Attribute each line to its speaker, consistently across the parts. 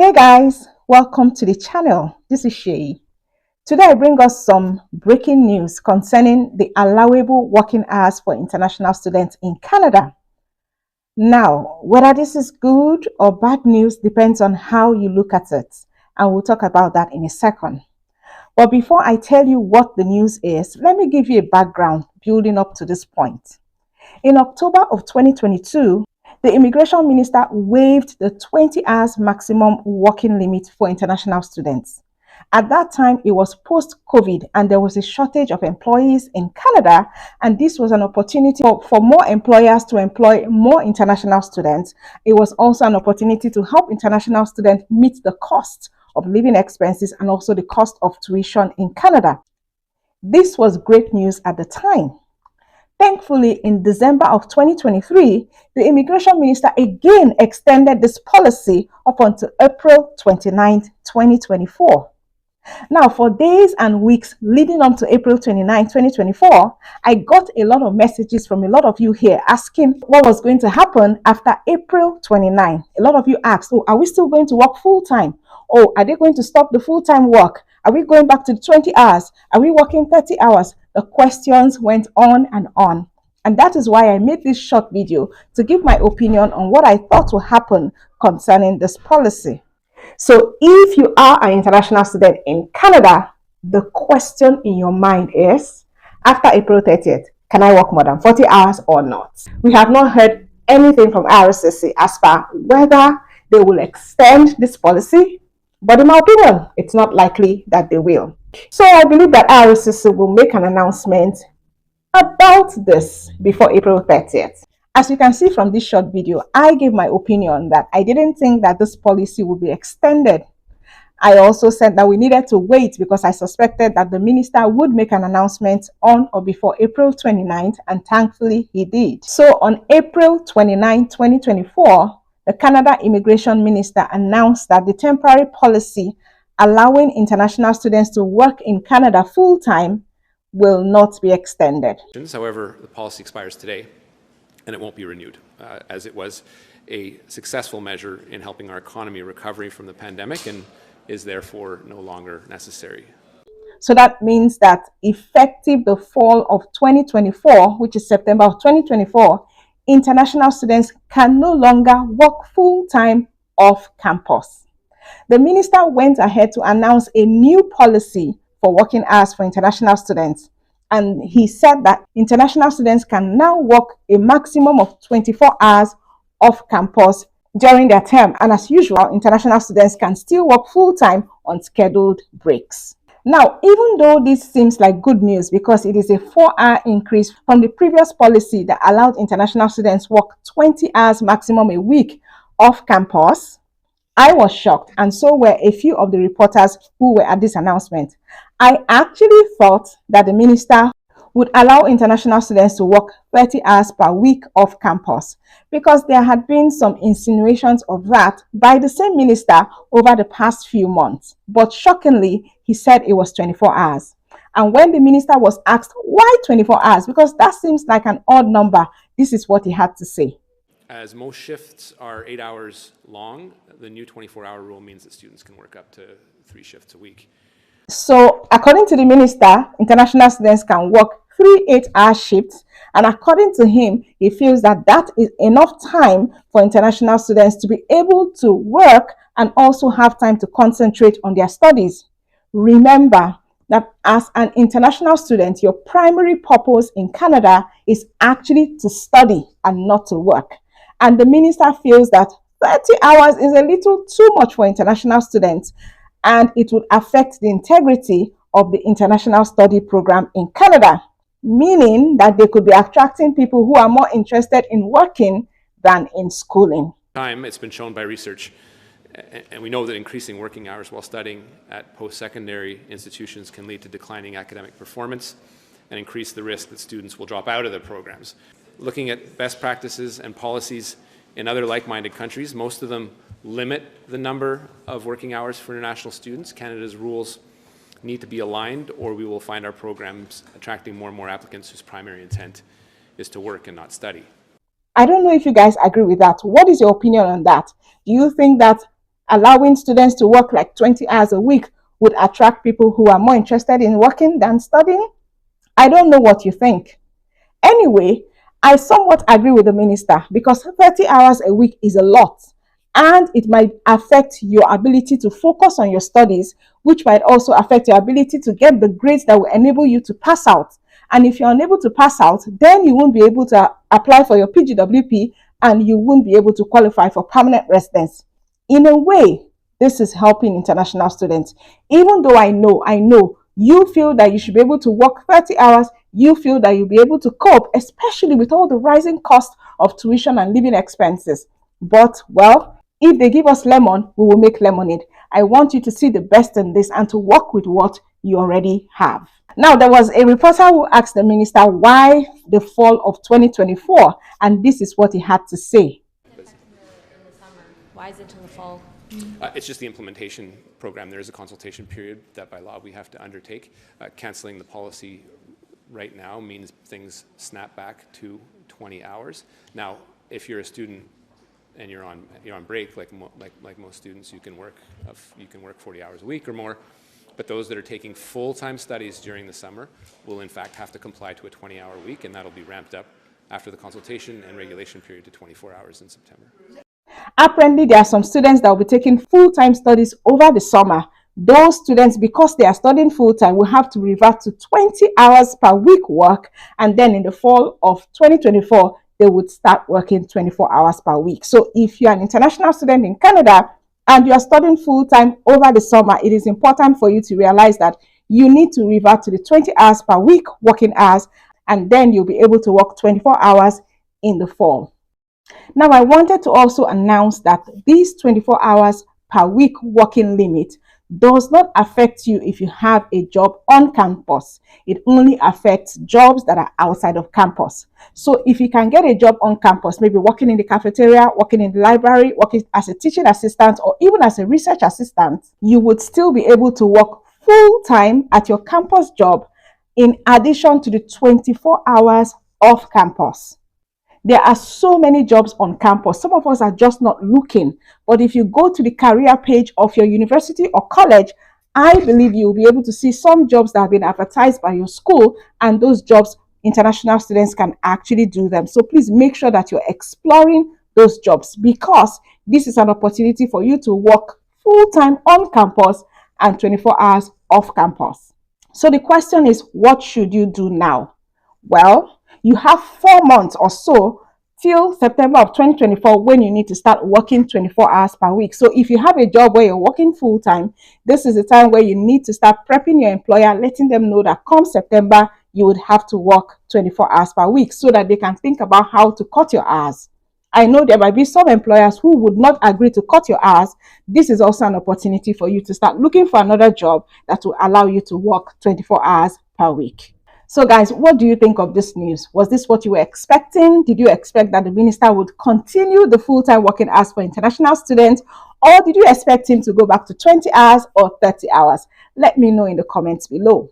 Speaker 1: Hey guys, welcome to the channel. This is Shay. Today I bring us some breaking news concerning the allowable working hours for international students in Canada. Now, whether this is good or bad news depends on how you look at it, and we'll talk about that in a second. But before I tell you what the news is, let me give you a background building up to this point. In October of 2022, the immigration minister waived the 20 hours maximum working limit for international students. At that time, it was post-COVID and there was a shortage of employees in Canada, and this was an opportunity for more employers to employ more international students. It was also an opportunity to help international students meet the cost of living expenses and also the cost of tuition in Canada. This was great news at the time. Thankfully, in December of 2023, the immigration minister again extended this policy up until April 29, 2024. Now, for days and weeks leading up to April 29, 2024, I got a lot of messages from a lot of you here asking what was going to happen after April 29. A lot of you asked, oh, are we still going to work full-time? Oh, are they going to stop the full-time work? Are we going back to 20 hours? Are we working 30 hours? The questions went on and on. And that is why I made this short video to give my opinion on what I thought will happen concerning this policy. So if you are an international student in Canada, the question in your mind is, after April 30th, can I work more than 40 hours or not? We have not heard anything from RSCC as far whether they will extend this policy, but in my opinion, it's not likely that they will. So I believe that RSCC will make an announcement about this before April 30th. As you can see from this short video, I gave my opinion that I didn't think that this policy would be extended. I also said that we needed to wait because I suspected that the minister would make an announcement on or before April 29th, and thankfully he did. So on April 29, 2024, the Canada Immigration Minister announced that the temporary policy allowing international students to work in Canada full-time will not be extended.
Speaker 2: However, the policy expires today and it won't be renewed, as it was a successful measure in helping our economy recovery from the pandemic and is therefore no longer necessary.
Speaker 1: So that means that effective the fall of 2024, which is September of 2024, international students can no longer work full-time off campus. The minister went ahead to announce a new policy for working hours for international students. And he said that international students can now work a maximum of 24 hours off campus during their term. And as usual, international students can still work full-time on scheduled breaks. Now, even though this seems like good news because it is a 4-hour increase from the previous policy that allowed international students work 20 hours maximum a week off campus, I was shocked, and so were a few of the reporters who were at this announcement. I actually thought that the minister would allow international students to work 30 hours per week off campus because there had been some insinuations of that by the same minister over the past few months. But shockingly, he said it was 24 hours. And when the minister was asked why 24 hours, because that seems like an odd number, this is what he had to say.
Speaker 2: As most shifts are 8 hours long, the new 24-hour rule means that students can work up to 3 shifts a week.
Speaker 1: So according to the minister, international students can work 3 8-hour shifts, and according to him, he feels that that is enough time for international students to be able to work and also have time to concentrate on their studies. Remember that as an international student, your primary purpose in Canada is actually to study and not to work. And the minister feels that 30 hours is a little too much for international students, and it would affect the integrity of the international study program in Canada, meaning that they could be attracting people who are more interested in working than in schooling.
Speaker 2: It's been shown by research, and we know that increasing working hours while studying at post-secondary institutions can lead to declining academic performance and increase the risk that students will drop out of the programs. Looking at best practices and policies in other like-minded countries, most of them limit the number of working hours for international students. Canada's rules need to be aligned, or we will find our programs attracting more and more applicants whose primary intent is to work and not study.
Speaker 1: I don't know if you guys agree with that. What is your opinion on that? Do you think that allowing students to work like 20 hours a week would attract people who are more interested in working than studying? I don't know what you think. Anyway, I somewhat agree with the minister because 30 hours a week is a lot, and it might affect your ability to focus on your studies, which might also affect your ability to get the grades that will enable you to pass out. And if you're unable to pass out, then you won't be able to apply for your PGWP and you won't be able to qualify for permanent residence. In a way, this is helping international students. Even though I know you feel that you should be able to work 30 hours, you feel that you'll be able to cope, especially with all the rising cost of tuition and living expenses. But, well, if they give us lemon, we will make lemonade. I want you to see the best in this and to work with what you already have. Now, there was a reporter who asked the minister why the fall of 2024, and this is what he had to say.
Speaker 3: In the summer. Why is it till the fall?
Speaker 2: It's just the implementation program. There is a consultation period that by law we have to undertake. Canceling the policy right now means things snap back to 20 hours. Now, if you're a student and you're on break, like most students, you can work 40 hours a week or more. But those that are taking full-time studies during the summer will in fact have to comply to a 20-hour week, and that'll be ramped up after the consultation and regulation period to 24 hours in September.
Speaker 1: Apparently, there are some students that will be taking full-time studies over the summer. Those students, because they are studying full-time, will have to revert to 20 hours per week work, and then in the fall of 2024, they would start working 24 hours per week. So if you're an international student in Canada and you are studying full-time over the summer, it is important for you to realize that you need to revert to the 20 hours per week working hours, and then you'll be able to work 24 hours in the fall. Now, I wanted to also announce that these 24 hours per week working limit does not affect you if you have a job on campus. It only affects jobs that are outside of campus. So if you can get a job on campus, maybe working in the cafeteria, working in the library, working as a teaching assistant, or even as a research assistant, you would still be able to work full-time at your campus job in addition to the 24 hours off campus. There are so many jobs on campus. Some of us are just not looking. But if you go to the career page of your university or college, I believe you'll be able to see some jobs that have been advertised by your school, and those jobs, international students can actually do them. So please make sure that you're exploring those jobs, because this is an opportunity for you to work full-time on campus and 24 hours off campus. So the question is, what should you do now? Well, you have 4 months or so till September of 2024 when you need to start working 24 hours per week. So if you have a job where you're working full-time, this is the time where you need to start prepping your employer, letting them know that come September, you would have to work 24 hours per week so that they can think about how to cut your hours. I know there might be some employers who would not agree to cut your hours. This is also an opportunity for you to start looking for another job that will allow you to work 24 hours per week. So guys, what do you think of this news? Was this what you were expecting? Did you expect that the minister would continue the full-time working hours for international students? Or did you expect him to go back to 20 hours or 30 hours? Let me know in the comments below.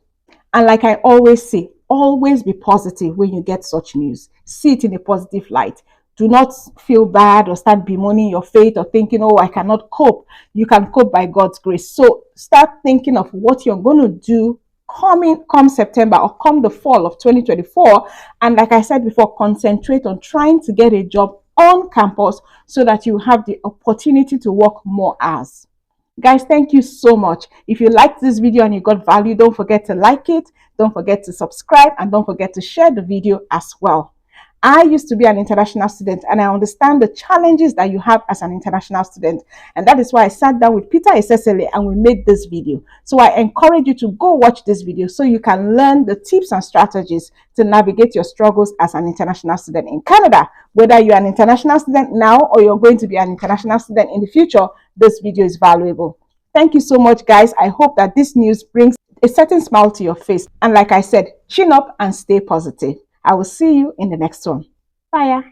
Speaker 1: And like I always say, always be positive when you get such news. See it in a positive light. Do not feel bad or start bemoaning your fate or thinking, oh, I cannot cope. You can cope by God's grace. So start thinking of what you're going to do come September or come the fall of 2024. And like I said before, concentrate on trying to get a job on campus so that you have the opportunity to work more hours. Guys, thank you so much. If you liked this video and you got value, don't forget to like it, don't forget to subscribe, and don't forget to share the video as well. I used to be an international student, and I understand the challenges that you have as an international student. And that is why I sat down with Peter Esesele and we made this video. So I encourage you to go watch this video so you can learn the tips and strategies to navigate your struggles as an international student in Canada. Whether you're an international student now or you're going to be an international student in the future, this video is valuable. Thank you so much, guys. I hope that this news brings a certain smile to your face. And like I said, chin up and stay positive. I will see you in the next one. Bye.